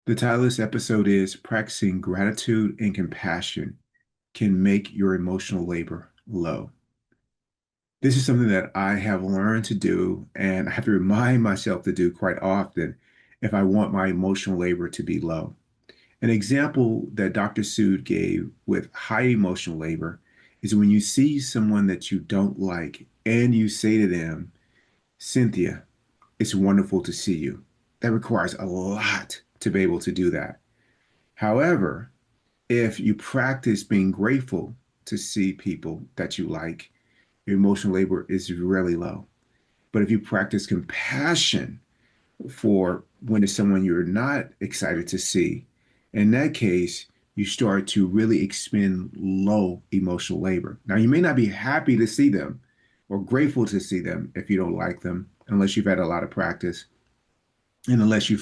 The title of this episode is Practicing Gratitude and Compassion Can Make Your Emotional Labor Low. This is something that I have learned to do, and I have to remind myself to do quite often if I want my emotional labor to be low. An example that Dr. Sood gave with high emotional labor is when you see someone that you don't like and you say to them, Cynthia, it's wonderful to see you. That requires a lot to be able to do that. However, if you practice being grateful to see people that you like, your emotional labor is really low. But if you practice compassion for when it's someone you're not excited to see, in that case, you start to really expend low emotional labor. Now, you may not be happy to see them or grateful to see them if you don't like them, unless you've had a lot of practice and unless you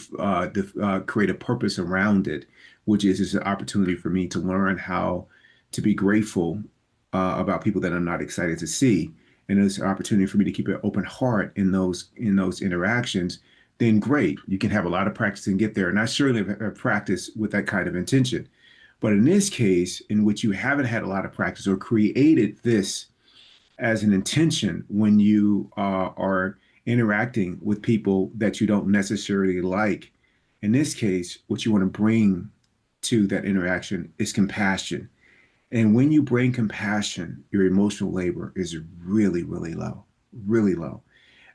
create a purpose around it, which is an opportunity for me to learn how to be grateful about people that I'm not excited to see, and it's an opportunity for me to keep an open heart in those interactions. Then great, you can have a lot of practice and get there. And I surely have practiced with that kind of intention. But in this case, in which you haven't had a lot of practice or created this as an intention when you are interacting with people that you don't necessarily like. In this case, what you want to bring to that interaction is compassion. And when you bring compassion, your emotional labor is really, really low, really low.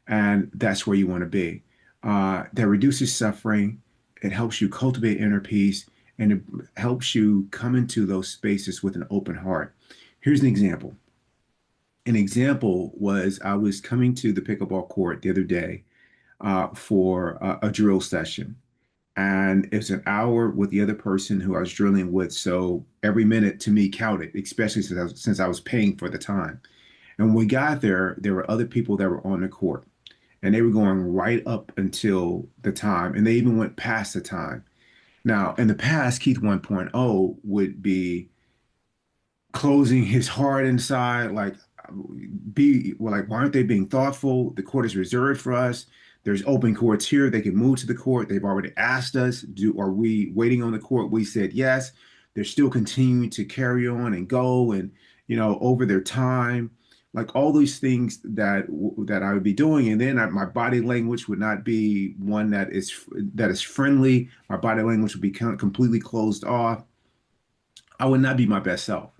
And that's where you want to be. That reduces suffering. It helps you cultivate inner peace and it helps you come into those spaces with an open heart. Here's an example. An example was I was coming to the pickleball court the other day for a drill session. And it was an hour with the other person who I was drilling with. So every minute to me counted, especially since I was paying for the time. And when we got there, there were other people that were on the court. And they were going right up until the time. And they even went past the time. Now, in the past, Keith 1.0 would be closing his heart inside, like be well, like why aren't they being thoughtful? The court is reserved for us. There's open courts here. They can move to the court. They've already asked us, do are we waiting on the court? We said yes. They're still continuing to carry on and go and over their time, like all these things that I would be doing, and then my body language would not be one that is friendly. My body language would be completely closed off. I would not be my best self.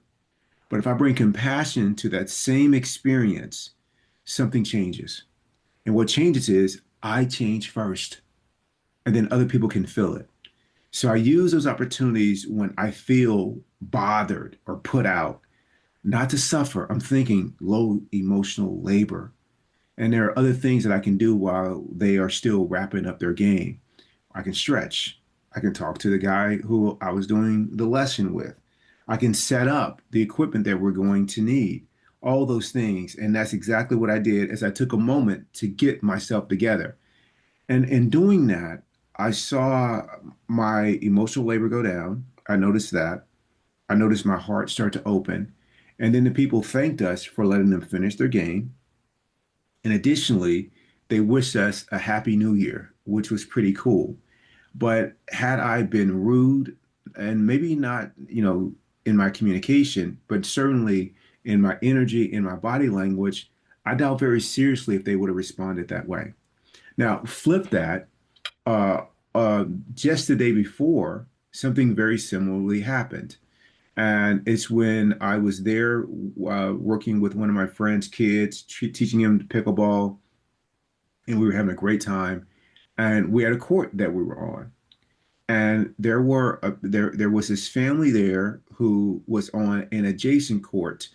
But if I bring compassion to that same experience, something changes. And what changes is I change first, and then other people can feel it. So I use those opportunities when I feel bothered or put out, not to suffer. I'm thinking low emotional labor. And there are other things that I can do while they are still wrapping up their game. I can stretch. I can talk to the guy who I was doing the lesson with. I can set up the equipment that we're going to need, all those things. And that's exactly what I did as I took a moment to get myself together. And in doing that, I saw my emotional labor go down. I noticed that. I noticed my heart start to open. And then the people thanked us for letting them finish their game. And additionally, they wished us a happy new year, which was pretty cool. But had I been rude and maybe not, in my communication, but certainly in my energy, in my body language, I doubt very seriously if they would have responded that way. Now, flip that. Uh, just the day before, something very similarly happened. And it's when I was there working with one of my friend's kids, teaching him pickleball, and we were having a great time. And we had a court that we were on. And there was this family there who was on an adjacent court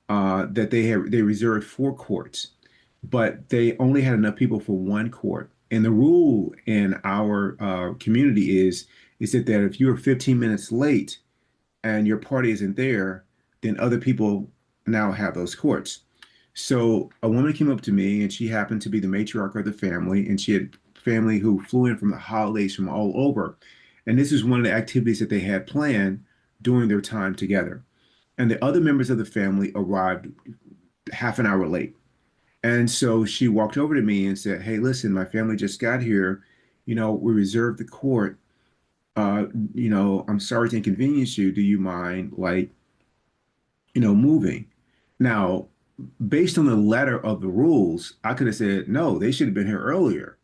that they reserved four courts, but they only had enough people for one court. And the rule in our community is that if you're 15 minutes late and your party isn't there, then other people now have those courts. So a woman came up to me, and she happened to be the matriarch of the family, and she had family who flew in from the holidays from all over. And this is one of the activities that they had planned during their time together. And the other members of the family arrived half an hour late. And so she walked over to me and said, Hey, listen, my family just got here. We reserved the court. uh, I'm sorry to inconvenience you. Do you mind, like, moving? Now, based on the letter of the rules, I could have said, no, they should have been here earlier,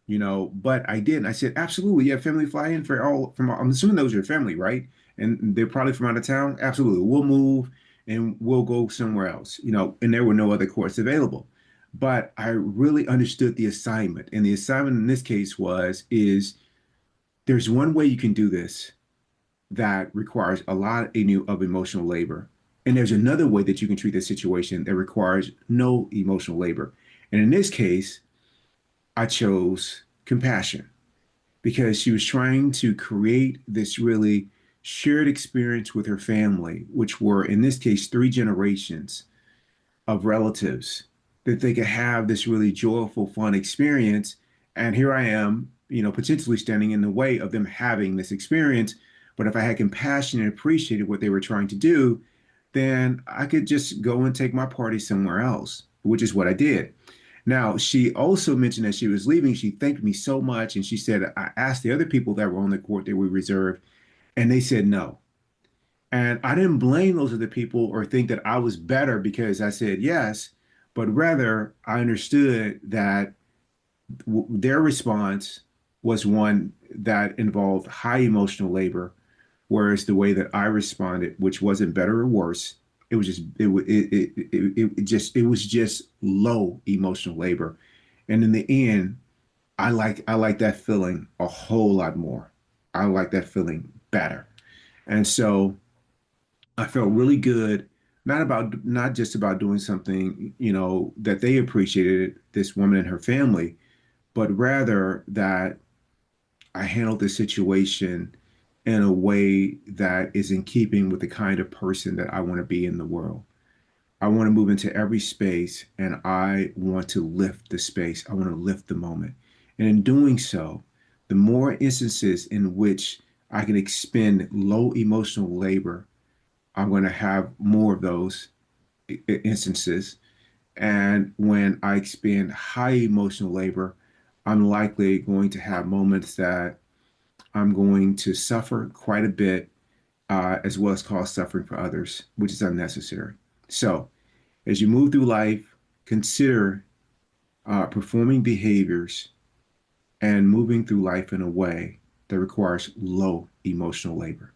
but I didn't. I said, absolutely. Yeah, family fly in for I'm assuming those are your family, right? And they're probably from out of town. Absolutely. We'll move and we'll go somewhere else, and there were no other courts available. But I really understood the assignment. And the assignment in this case is there's one way you can do this that requires a lot of emotional labor. And there's another way that you can treat this situation that requires no emotional labor. And in this case, I chose compassion because she was trying to create this really shared experience with her family, which were, in this case, three generations of relatives, that they could have this really joyful, fun experience. And here I am, potentially standing in the way of them having this experience. But if I had compassion and appreciated what they were trying to do, then I could just go and take my party somewhere else, which is what I did. Now, she also mentioned that she was leaving. She thanked me so much. And she said, I asked the other people that were on the court that we reserved, and they said no. And I didn't blame those other people or think that I was better because I said yes, but rather I understood that their response was one that involved high emotional labor, whereas the way that I responded, which wasn't better or worse, it was just it was just low emotional labor. And in the end, I like that feeling a whole lot more. I like that feeling better. And so I felt really good, not just about doing something, that they appreciated, this woman and her family, but rather that I handled the situation in a way that is in keeping with the kind of person that I want to be in the world. I want to move into every space and I want to lift the space. I want to lift the moment. And in doing so, the more instances in which I can expend low emotional labor, I'm going to have more of those instances. And when I expend high emotional labor, I'm likely going to have moments that I'm going to suffer quite a bit, as well as cause suffering for others, which is unnecessary. So, as you move through life, consider performing behaviors and moving through life in a way that requires low emotional labor.